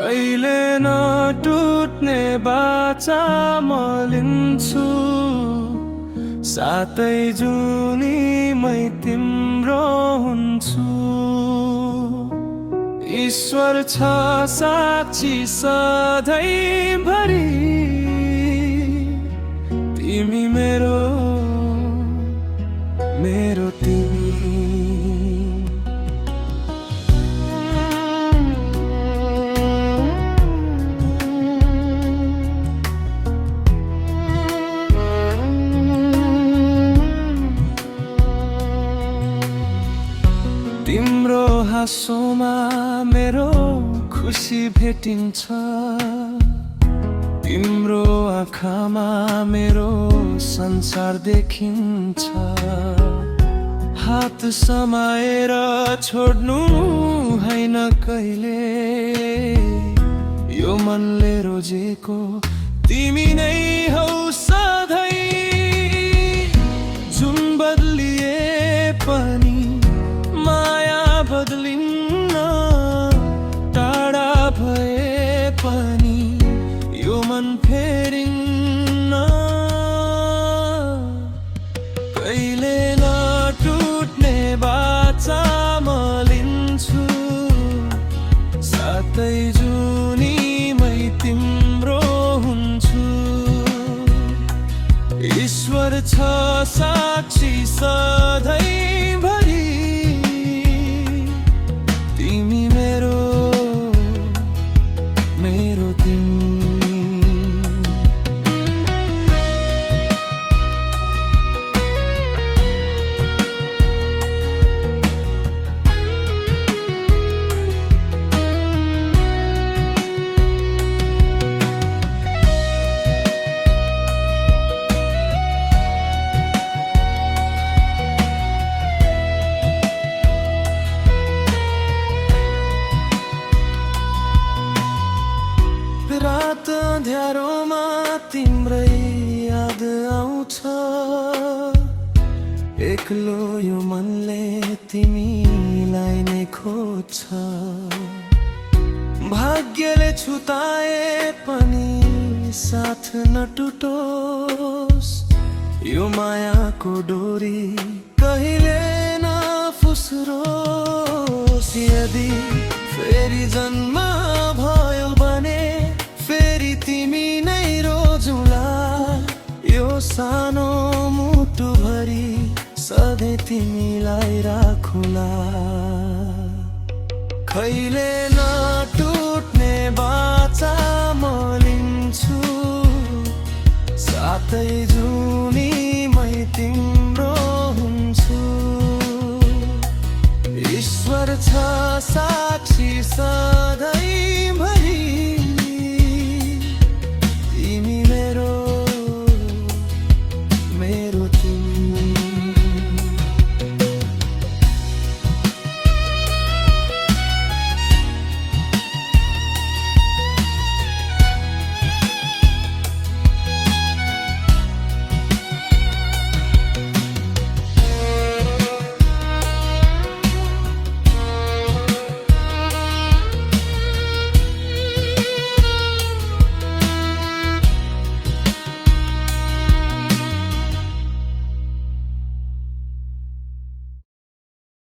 कहिले नटुट्ने बाचा म लिन्छु, सातै जुनीमै तिम्रो हुन्छु। ईश्वर छ साक्षी सधैँभरि, तिमी मेरो मेरो तिमी। तिम्रो हाँसोमा मेरो खुसी भेटिन्छ, तिम्रो आँखामा मेरो संसार देखिन्छ। हात समाएर छोड्नु हैन कहिले, यो मनले रोजेको तिमी नै हौ सधैँ। जुन बदलिए पनि माया बदलिन्न, टाढा भए पनि यो मन फेरिन्न। कहिले नटुट्ने बाचा म लिन्छु, सातै जुनीमै तिम्रो हुन्छु। ईश्वर छ साक्षी सधैँभरि, तिमी मेरो मेरो तिमी। रात अँध्यारोमा तिम्रै याद आउँछ, एक्लो यो मनले तिमीलाई नै खोज्छ। भाग्यले छुताए पनि साथ नटुटोस्, यो मायाको डोरी कहिले नफुस्रोस्। यदि फेरि जन्म भयो भने फेरि तिमी नै रोजुला, यो सानो मुटुभरि सधैँ तिमीलाई राखुला। कहिले नटुट्ने बाचा म लिन्छु, सातै जुनीमै तिम्रो हुन्छु। ईश्वर छ